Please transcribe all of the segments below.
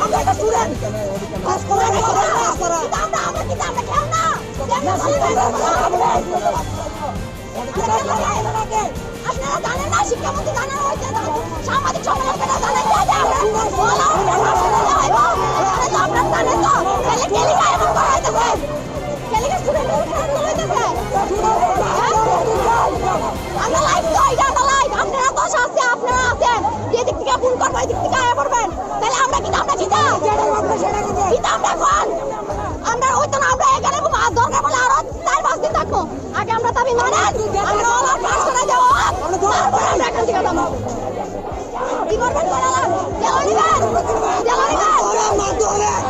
আমরা একটা স্টুডেন্ট কাজ করে না আমরা কেউ না আপনারা জানেন না শিক্ষামন্ত্রী জানানো হয়েছে সাংবাদিক সম্মেলন করে জানাই আপনারা জানেন তো কেলিকা এমন করা হইতেছে কেলিকা স্টুডেন্টের আমরা লাইভ তো এটা আমরা লাইভ আপনারা তো আছে আপনারা আছেন যে দিক থেকে ফোন করবো এই দিক থেকে আয়া পড়বেন তাহলে আমরা কি আমরা কোন আমরা হয়তো না আমরা এখানে দরকার বলে আরো 4-5 দিন থাকবো আগে আমরা দাবি মানেন আমরা অল পার্সোনাল যাবো তারপরে আমরা এখান থেকে যাবো কি করবেন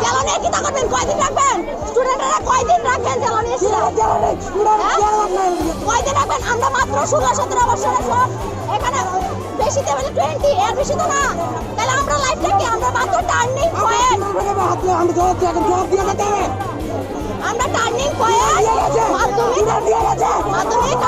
জ্বালানি কি তা করবেন কয়দিন রাখবেন স্টুডেন্টরা কয়দিন রাখবেন জ্বালানি কয়দিন রাখবেন আমরা মাত্র 16-17 বছরের সব এখানে বেশি দেবেন 20 এর বেশি তো না তাহলে আমরা লাইফ থেকে আমরা মাত্র টার্নিং পয়েন্ট আমরা টার্নিং পয়েন্ট মাধ্যমিক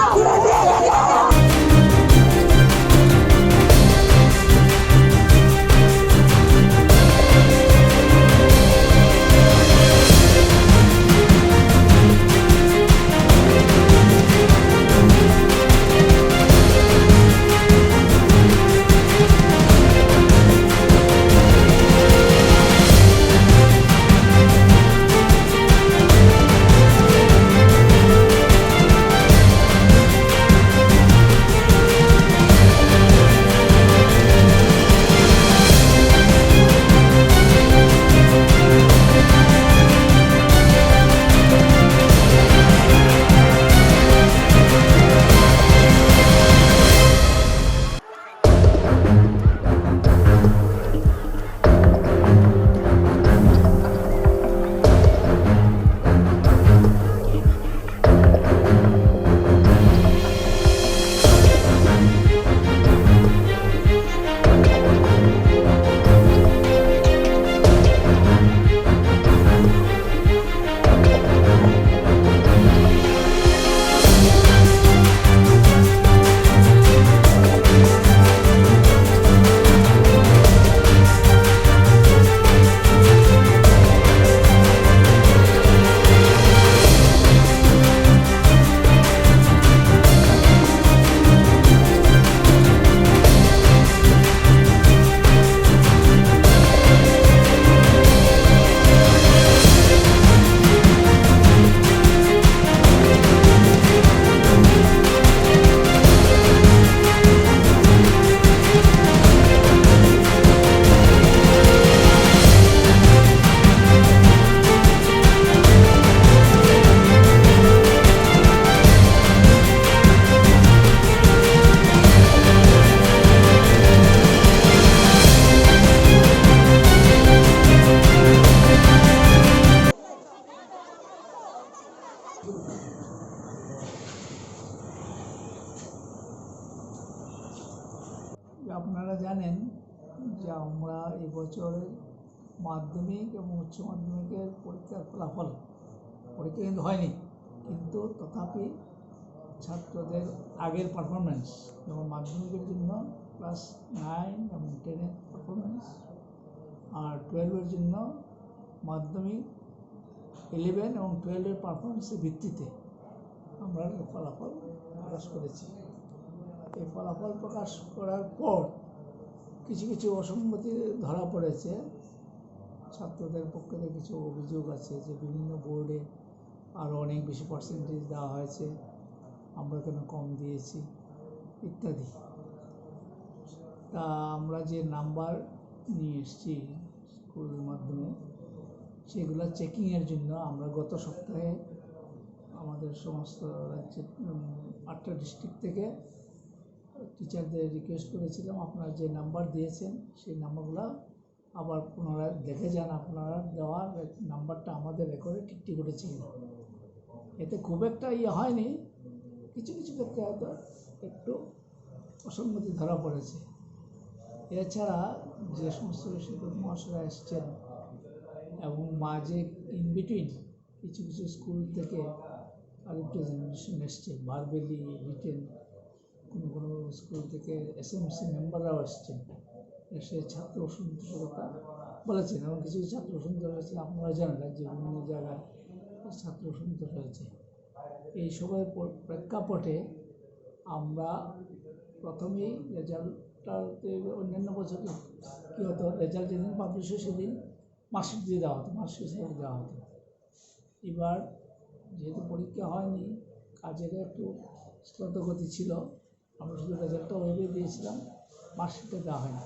আপনারা জানেন যে আমরা এবছরের মাধ্যমিক এবং উচ্চ মাধ্যমিকের পরীক্ষার ফলাফল পরীক্ষা কিন্তু হয়নি কিন্তু তথাপি ছাত্রদের আগের পারফরমেন্স যেমন মাধ্যমিকের জন্য ক্লাস 9 এবং 10-এর পারফরমেন্স আর 12-এর জন্য মাধ্যমিক 11 এবং 12-এর পারফরমেন্সের ভিত্তিতে আমরা ফলাফল প্রকাশ করেছি। এই ফলাফল প্রকাশ করার পর কিছু কিছু অসঙ্গতি ধরা পড়েছে। ছাত্রদের পক্ষে কিছু অভিযোগ আছে যে বিভিন্ন বোর্ডে আরও অনেক বেশি পার্সেন্টেজ দেওয়া হয়েছে, আমরা কেন কম দিয়েছি ইত্যাদি। তা আমরা যে নাম্বার নিয়ে এসেছি স্কুলের মাধ্যমে সেগুলো চেকিংয়ের জন্য আমরা গত সপ্তাহে আমাদের সমস্ত রাজ্যের 8টা ডিস্ট্রিক্ট থেকে টিচারদের রিকোয়েস্ট করেছিলাম আপনারা যে নাম্বার দিয়েছেন সেই নাম্বারগুলো আবার পুনরায় দেখে যান আপনারা দেওয়ার নাম্বারটা আমাদের রেকর্ডে ঠিকঠাক করেছে কিনা। এতে খুব একটা হয়নি, কিছু কিছু ক্ষেত্রে হয়তো একটু অসঙ্গতি ধরা পড়েছে। এছাড়া যে সমস্ত শিক্ষক মহাশয়রা এসছেন এবং মাঝে ইনবিটুইন কিছু কিছু স্কুল থেকে আরেকটু জেনারেশন এসছে, ভার্বেলি রিটেন, কোনো কোনো স্কুল থেকে এসএমসি মেম্বাররাও এসছেন, এসে ছাত্র সন্তুষ্টতা বলেছেন এবং কিছু ছাত্র সন্ধ্যা রয়েছে, আপনারা জানেন যে বিভিন্ন জায়গায় ছাত্র সন্ধ্যা রয়েছে। এই সবের প্রেক্ষাপটে আমরা প্রথমেই রেজাল্টটাতে অন্যান্য বছর কী হতো, রেজাল্ট যেদিন পাবলিশ হয় সেদিন মার্কশিট দিয়ে দেওয়া হতো, মার্কশিট দেওয়া হতো। এবার যেহেতু পরীক্ষা হয়নি, কাজের একটু স্রোতগতি ছিল, আমরা শুধু রেজাল্টটা ওয়েবে দিয়েছিলাম, মার্কশিটে দেওয়া হয়নি।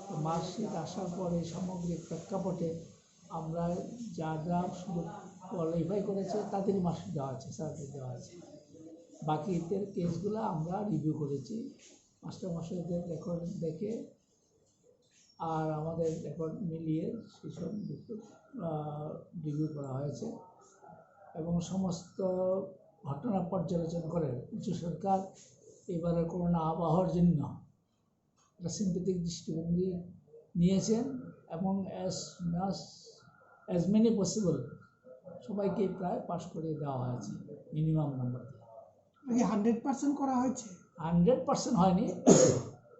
তো মার্কশিট আসার পরে সামগ্রিক প্রেক্ষাপটে আমরা যারা শুধু কোয়ালিফাই করেছে তাদেরই মার্কশিট দেওয়া আছে, সার্টিফিকেট দেওয়া আছে। বাকিদের কেসগুলো আমরা রিভিউ করেছি, মাস্টারমশাইদের রেকর্ড দেখে আর আমাদের রেকর্ড মিলিয়ে সেসব রিভিউ করা হয়েছে এবং সমস্ত ঘটনা পর্যালোচনা করে উচ্চ সরকার এবারে করোনা আবহাওয়ার জন্য একটা সিম্পেথিক দৃষ্টিভঙ্গি নিয়েছেন এবং অ্যাজ মেনি পসিবল সবাইকে প্রায় পাস করে দেওয়া হয়েছে মিনিমাম নাম্বার দিয়ে। 100% করা হয়েছে? 100% হয়নি,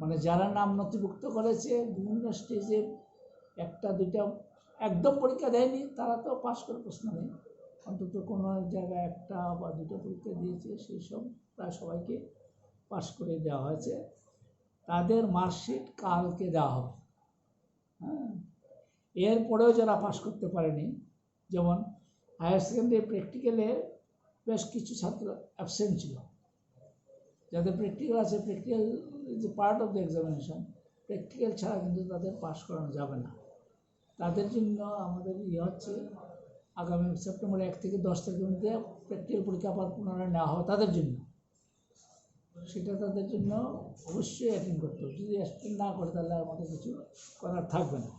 মানে যারা নাম নথিভুক্ত করেছে বিভিন্ন স্টেজে একটা দুইটা একদম পরীক্ষা দেয়নি, তারা তো পাস করে প্রশ্ন নেই, অন্তত কোনো জায়গায় একটা বা দুটো পরীক্ষা দিয়েছে, সেই সব প্রায় সবাইকে পাস করে দেওয়া হয়েছে। তাদের মার্কশিট কালকে দেওয়া হবে। হ্যাঁ, এরপরেও যারা পাস করতে পারেনি, যেমন হায়ার সেকেন্ডারি প্র্যাকটিক্যালে বেশ কিছু ছাত্র অ্যাবসেন্ট ছিল, যাদের প্র্যাকটিক্যাল আছে, practical is a part of the examination, practical ছাড়া কিন্তু তাদের পাস করানো যাবে না। তাদের জন্য আমাদের হচ্ছে আগামী সেপ্টেম্বর 1 থেকে 10 তারিখের মধ্যে প্র্যাকটিক্যাল পরীক্ষা আবার পুনরায় নেওয়া হবে তাদের জন্য। সেটা তাদের জন্য অবশ্যই অ্যাটেন্ড করতে হবে, যদি অ্যাটেন্ড না করে তাহলে আমাদের কিছু করার থাকবে না।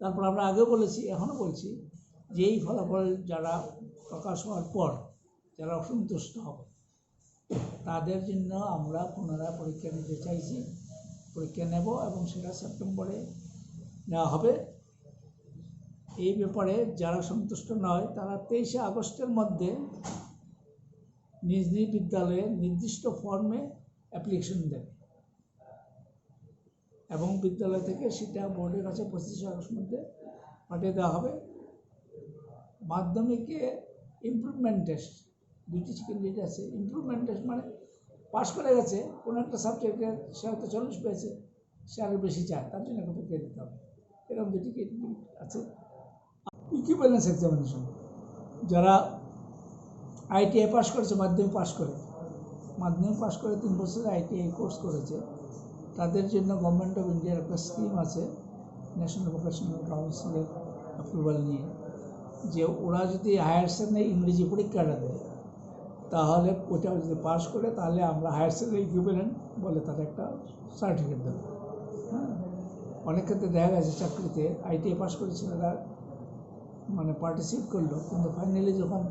তারপর আমরা আগেও বলেছি, এখনও বলছি যে এই ফলাফল যারা প্রকাশ হওয়ার পর যারা অসন্তুষ্ট হবে তাদের জন্য আমরা পুনরায় পরীক্ষা নিতে চাইছি, পরীক্ষা নেব এবং সেটা সেপ্টেম্বরে নেওয়া হবে। এই ব্যাপারে যারা সন্তুষ্ট নয় তারা 23 আগস্টের মধ্যে নিজ নিজ বিদ্যালয়ে নির্দিষ্ট ফর্মে অ্যাপ্লিকেশন দেবে এবং বিদ্যালয় থেকে সেটা বোর্ডের কাছে 25 আগস্টের মধ্যে পাঠিয়ে দেওয়া হবে। মাধ্যমিকে ইমপ্রুভমেন্ট টেস্ট, দুটি ক্যান্ডিডেট আছে। ইমপ্রুভমেন্ট টেস্ট মানে পাস করে গেছে কোনো একটা সাবজেক্টে, সে হয়তো 40 পেয়েছে, সে আরও বেশি চায়, তার জন্য একটা পরীক্ষা দিতে হবে। এরকম দুটি ক্যান্ডিডেট আছে। ইকুইভ্যালেন্স এক্সামিনেশন, যারা আইটিআই পাস করেছে, মাধ্যমিক পাস করে 3 বছরের আইটিআই কোর্স করেছে, তাদের জন্য গভর্নমেন্ট অফ ইন্ডিয়ার একটা স্কিম আছে, ন্যাশনাল ভোকেশনাল কাউন্সিলের অ্যাপ্রুভাল নিয়ে, যে ওরা যদি হায়ার সেকেন্ডারি ইংরেজি পরীক্ষাটা দেয় তাহলে ওটা যদি পাস করে তাহলে আমরা হায়ার সেকেন্ডারি ইকুইভ্যালেন্ট বলে তাদের একটা সার্টিফিকেট দেবো। হ্যাঁ, অনেক ক্ষেত্রে দেখা গেছে চাকরিতে আইটিআই পাস করে ছেলেরা মানে পার্টিসিপেট করলো, কিন্তু ফাইনালি যখন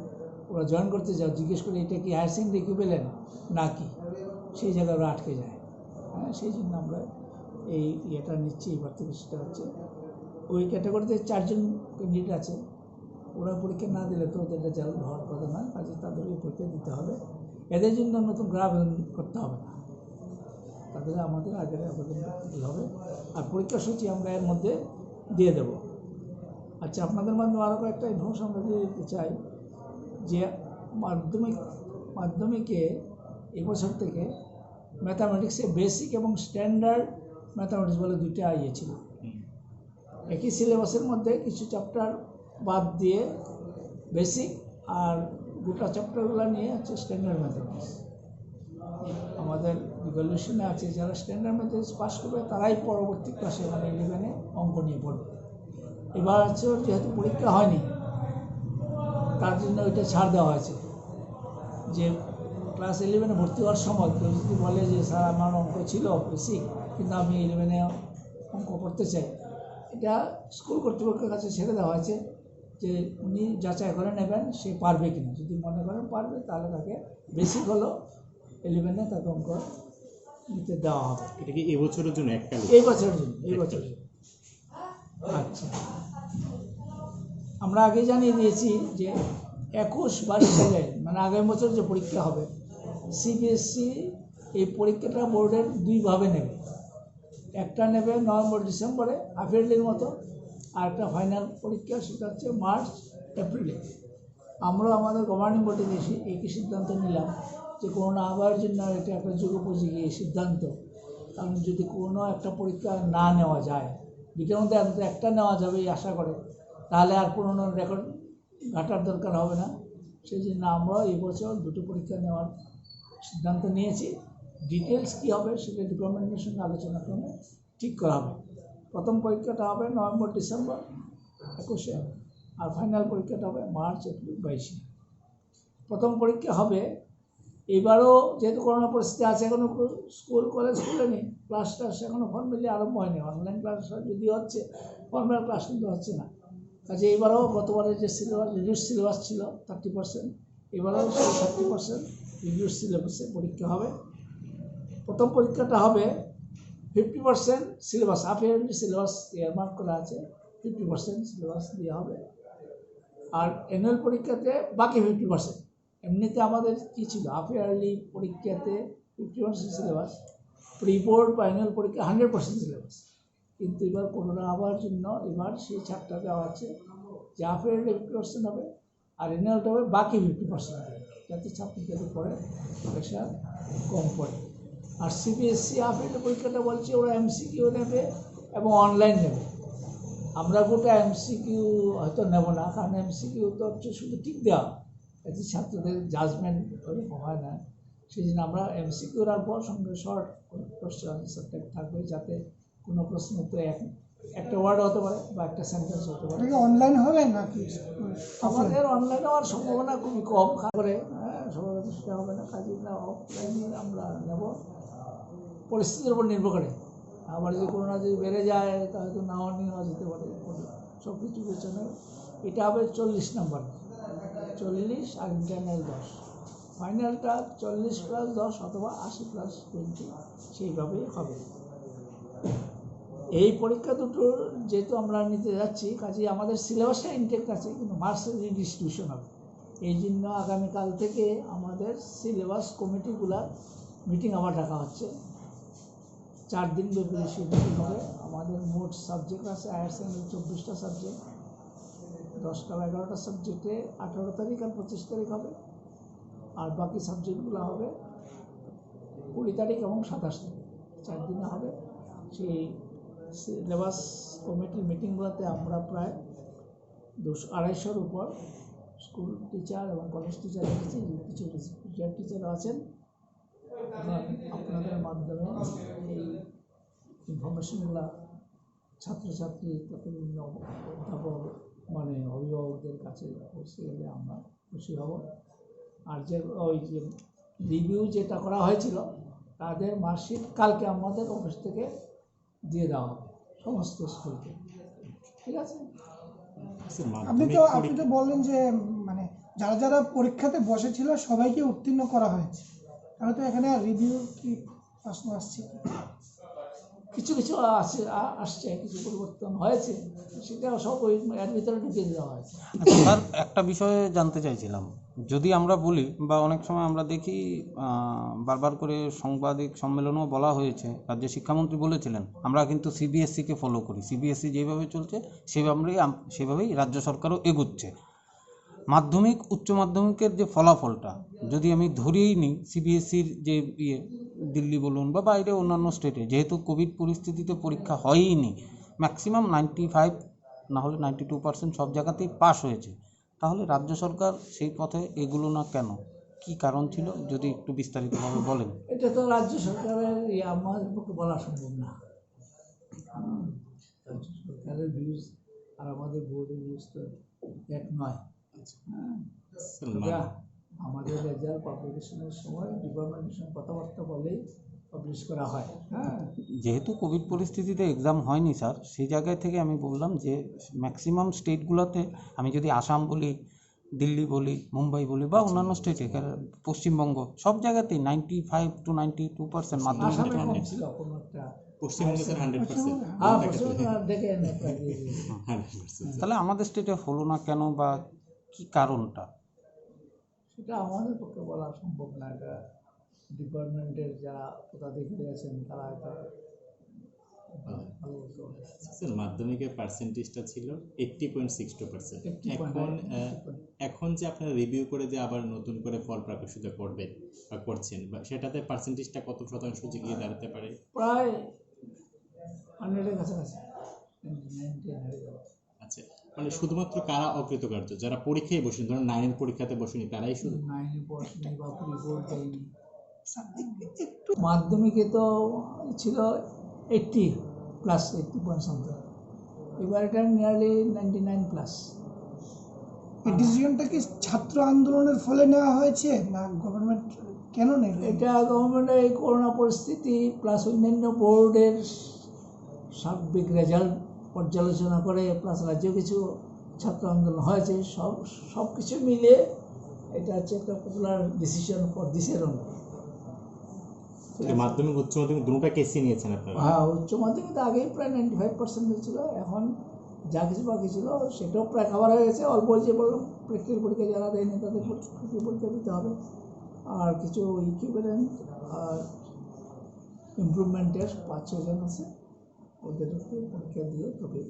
ওরা জয়েন করতে যাও জিজ্ঞেস করে এটা কি হায়ার সেকেন্ডারি ইকুইভ্যালেন্ট নাকি, সেই জায়গায় ওরা আটকে যায়। হ্যাঁ, সেই জন্য আমরা এই ইয়েটা নিচ্ছি। এবার থেকে সেটা হচ্ছে ওই ক্যাটাগরিতে 4 জন ক্যান্ডিডেট আছে, ওরা পরীক্ষা না দিলে তো ওদের রেজাল্ট হওয়ার কথা নয়, কাজে তাদেরকে পরীক্ষা দিতে হবে। এদের জন্য নতুন করে আবেদন করতে হবে না, তাদের আমাদের আগে আবেদন করতে হবে, আর পরীক্ষা সূচি আমরা এর মধ্যে দিয়ে দেব। আচ্ছা, আপনাদের মাধ্যমে আরও কয়েকটা ইনফরমেশন আমরা দিয়ে দিতে চাই যে মাধ্যমিকে এবছর থেকে ম্যাথামেটিক্সে বেসিক এবং স্ট্যান্ডার্ড ম্যাথামেটিক্স বলে দুইটা ইয়ে ছিল। একই সিলেবাসের মধ্যে কিছু চ্যাপ্টার বাদ দিয়ে বেসিক আর গোটা চ্যাপ্টারগুলো নিয়ে হচ্ছে স্ট্যান্ডার্ড ম্যাথামেটিক্স। আমাদের রিভলিউশনে আছে যারা স্ট্যান্ডার্ড ম্যাথামেটিক্স পাস করবে তারাই পরবর্তী ক্লাসে মানে 11-এ অঙ্ক নিয়ে পড়বে। এবার হচ্ছে যেহেতু পরীক্ষা হয়নি তার জন্য ওইটা ছাড় দেওয়া হয়েছে, যে ক্লাস 11-এ ভর্তি হওয়ার সময় কেউ যদি বলে যে স্যার আমার অঙ্ক ছিল বেসিক কিন্তু আমি 11-এ অঙ্ক পড়তে চাই, এটা স্কুল কর্তৃপক্ষের কাছে ছেড়ে দেওয়া হয়েছে যে উনি যাচাই করে নেবেন সে পারবে কিনা। যদি মনে করেন পারবে তাহলে তাকে বেসিক হলো 11-এ তাকে অঙ্ক নিতে দেওয়া হবে। এটা কি এবছরের জন্য এককালে? এই বছরের জন্য। আচ্ছা, আমরা আগে জানিয়ে দিয়েছি যে 21-22 সালে মানে আগামী বছর যে পরীক্ষা হবে, সিবিএসসি এই পরীক্ষাটা বোর্ডের 2 ভাবে নেবে। একটা নেবে নভেম্বর ডিসেম্বরে হাফ ইয়ারলির মতো, আর একটা ফাইনাল পরীক্ষা সেটা হচ্ছে মার্চ এপ্রিলে। আমরা আমাদের গভর্নিং বডি একই সিদ্ধান্ত নিলাম যে করোনা আবার জন্য এটা একটা যুগোপযোগী সিদ্ধান্ত। কারণ যদি কোনো একটা পরীক্ষা না নেওয়া যায়, দুটোর মধ্যে অন্তত একটা নেওয়া যাবে এই আশা করে, তাহলে আর পুরোনো রেকর্ড ঘাটার দরকার হবে না। সেই জন্য আমরা এবছর দুটো পরীক্ষা নেওয়ার সিদ্ধান্ত নিয়েছি। ডিটেলস কী হবে সেটা ডিপার্টমেন্টের সঙ্গে আলোচনা করে ঠিক করা হবে। প্রথম পরীক্ষাটা হবে নভেম্বর ডিসেম্বর 21-এ, আর ফাইনাল পরীক্ষাটা হবে মার্চ এপ্রিল 22-এ। প্রথম পরীক্ষা হবে এবারও, যেহেতু করোনা পরিস্থিতি আছে, এখনও স্কুল কলেজ খুলেনি, ক্লাস টাস এখনও ফর্মালি আরম্ভ হয়নি, অনলাইন ক্লাস যদি হচ্ছে, ফর্মাল ক্লাস কিন্তু হচ্ছে না। কাজে এবারও গতবারে যে সিলেবাস রিডিউস সিলেবাস ছিল 30%, এবারও সেই 30% রিডিউস সিলেবাসে পরীক্ষা হবে। প্রথম পরীক্ষাটা হবে 50% সিলেবাস, হাফ ইয়ারলি সিলেবাস এয়ারমার্ক করা আছে, 50% সিলেবাস দেওয়া হবে। আর অ্যানুয়াল পরীক্ষাতে বাকি 50%। এমনিতে আমাদের কী ছিল, হাফ ইয়ারলি পরীক্ষাতে 50% সিলেবাস, প্রি বোর্ড বা অ্যানুয়াল পরীক্ষা 100% সিলেবাস। কিন্তু এবার করোনা আবার জন্য এবার সেই ছাড়টা দেওয়া আছে যে হাফ ইয়ারলি 50% হবে, আর অ্যানুয়ালটা হবে বাকি 50% হবে, যাতে ছাত্রছাত্রী পড়ে প্রেশার কম পড়ে। আর সিবিএসসি হাফ ইয়ারলি পরীক্ষাটা বলছে ওরা এমসিকিউ নেবে এবং অনলাইন নেবে। আমরা গোটা এমসিকিউ হয়তো নেব না, কারণ এমসিকিউ তো হচ্ছে শুধু ঠিক দেওয়া, এতে ছাত্রদের জাজমেন্ট ওরকম হয় না। সেই জন্য আমরা এমসিকিউ রাখবো, সঙ্গে শর্ট কোশ্চেন আনসার টাইপ থাকবে, যাতে কোনো প্রশ্ন তো একটা ওয়ার্ড হতে পারে বা একটা সেন্টেন্স হতে পারে। অনলাইন হবে নাকি? আমাদের অনলাইন হওয়ার সম্ভাবনা খুবই কম করে, সবার সেটা হবে না। কাজে না অফলাইনে আমরা নেব, পরিস্থিতির উপর নির্ভর করে। আবার যদি করোনা যদি বেড়ে যায় তাহলে তো নাও নেওয়া যেতে পারে, সব কিছু পেছনে। এটা হবে 40 নাম্বার, 40 আর ইন্টারনাল 10। ফাইনালটা 40+10 অথবা 80+20, সেইভাবেই হবে। এই পরীক্ষা দুটোর যেহেতু আমরা নিতে যাচ্ছি, কাজেই আমাদের সিলেবাসটা ইনটেক্ট আছে, কিন্তু মার্কসের রিডিস্ট্রিবিউশন হবে। এই জন্য আগামীকাল থেকে আমাদের সিলেবাস কমিটিগুলার মিটিং আবার ডাকা হচ্ছে। 4 দিন ব্যাপী সেই মিটিং হবে। আমাদের মোট সাবজেক্ট আছে আইএসএমের 24টা সাবজেক্ট, 10টা বা 11টা সাবজেক্টে 18 তারিখ আর 25 তারিখ হবে, আর বাকি সাবজেক্টগুলো হবে 20 তারিখ এবং 27 তারিখ, 4 দিনে হবে। সেই সিলেবাস কমিটির মিটিংগুলোতে আমরা প্রায় 200-250-র উপর স্কুল টিচার এবং কলেজ টিচার রেখেছি, কিছু টিচার টিচারও আছেন। আপনাদের মাধ্যমে এই ইনফরমেশনগুলো ছাত্রছাত্রী তাদের অধ্যাপক মানে অভিভাবকদের কাছে পৌঁছে গেলে আমরা খুশি হব। আর যে ওই যে রিভিউ যেটা করা হয়েছিল তাদের মার্কশিট কালকে আমাদের অফিস থেকে দিয়ে দেওয়া হবে সমস্ত স্কুলকে, ঠিক আছে? আপনি তো বললেন যে মানে যারা যারা পরীক্ষাতে বসেছিল সবাইকে উত্তীর্ণ করা হয়েছে, তাহলে তো এখানে রিভিউ কি প্রশ্ন আসছে? কিছু কিছু আসছে, কিছু পরিবর্তন হয়েছে, সেটা সব ওই এর ভিতরে ঢুকিয়ে দেওয়া হয়েছে। স্যার, একটা বিষয়ে জানতে চাইছিলাম, যদি আমরা বলি বা অনেক সময় আমরা দেখি বারবার করে সাংবাদিক সম্মেলনেও বলা হয়েছে, রাজ্যের শিক্ষামন্ত্রী বলেছিলেন আমরা কিন্তু সিবিএসসিকে ফলো করি, সিবিএসসি যেভাবে চলছে সেভাবেই রাজ্য সরকারও এগুচ্ছে। মাধ্যমিক উচ্চ মাধ্যমিকের যে ফলাফলটা যদি আমি ধরেই নিই, সিবিএসসির যে দিল্লি বলুন বা বাইরে অন্যান্য স্টেটে, যেহেতু কোভিড পরিস্থিতিতে পরীক্ষা হয়ইনি, ম্যাক্সিমাম 95 না হলে 92% সব জায়গাতেই পাস হয়েছে, তাহলে রাজ্য সরকার সেই পথে এগুলো না কেন? কি কারণ ছিল যদি একটু বিস্তারিতভাবে বলেন। এটা তো রাজ্য সরকারের আমাদের পক্ষে বলা সম্ভব না। রাজ্য সরকারের ভিউজ আর আমাদের বোর্ডের ভিউজ তো এক নয়। আমাদের রেজাল্ট পাবলিকেশনের সময় ডিপার্টমেন্টের সঙ্গে কথাবার্তা বলেই পাবলিশ করা হয়। যেহেতু কোভিড পরিস্থিতিতে এক্সাম হয়নি স্যার, সেই জায়গায় থেকে আমি বললাম যে ম্যাক্সিমাম স্টেটগুলোতে, আমি যদি আসাম বলি, দিল্লি বলি, মুম্বাই বলি বা অন্যান্য স্টেটে, পশ্চিমবঙ্গ, সব জায়গাতেই 95 to 92% মাধ্যমিক। পশ্চিমবঙ্গে স্যার 100%। তাহলে আমাদের স্টেটে হলো না কেন বা কি কারণটা? সেটা আমাদের পক্ষে বলা সম্ভব না। এটা ডিপার্টমেন্টের যারা পদাধিকারী আছেন তারা এটা স্যার মাধ্যমিকের পার্সেন্টেজটা ছিল 80.62%। 80.62% এখন যে আপনারা রিভিউ করে যে আবার নতুন করে ফল প্রকাশিত করবেন বা করছেন, বা সেটাতে পার্সেন্টেজটা কত শতাংশ যে গিয়ে দাঁড়াতে পারে? প্রায় 100-এর কাছাকাছি 90 হয়ে যাবে। আচ্ছা, মানে শুধুমাত্র কারা অকৃতকার্য? যারা পরীক্ষায় বসেনি, ধরুন 9-এর পরীক্ষাতে বসেনি, তারাই শুধু? 9 বসেনি বা রিপোর্ট দেয়নি। মাধ্যমিকে তো ছিল 80 সামথিং, এবার এটা নিয়ারলি 99+। এই ডিসিশনটা কি ছাত্র আন্দোলনের ফলে নেওয়া হয়েছে না গভর্নমেন্ট কেন নেই? এটা গভর্নমেন্টের এই করোনা পরিস্থিতি প্লাস অন্যান্য বোর্ডের সার্বিক রেজাল্ট পর্যালোচনা করে, প্লাস রাজ্যে কিছু ছাত্র আন্দোলন হয়েছে, সব কিছু মিলে এটা হচ্ছে একটা পপুলার ডিসিশন ফর দিস এর। মাধ্যমিক উচ্চ মাধ্যমিক দুটোটা কেসি নিয়েছেন আপনারা? হ্যাঁ, উচ্চ মাধ্যমিক তো আগেই প্রায় 95% হয়েছিল, এখন যা কিছু বাকি ছিল সেটাও প্রায় কভার হয়ে গেছে। অল্প যে বললাম প্র্যাকটিক্যাল পরীক্ষা যারা দেয়নি তাদের প্র্যাকটিক্যাল পরীক্ষা দিতে হবে, আর কিছু ইকুইভ্যালেন্ট আর ইমপ্রুভমেন্টের 5-6 জন আছে, ওদের পরীক্ষা দিয়ে তবে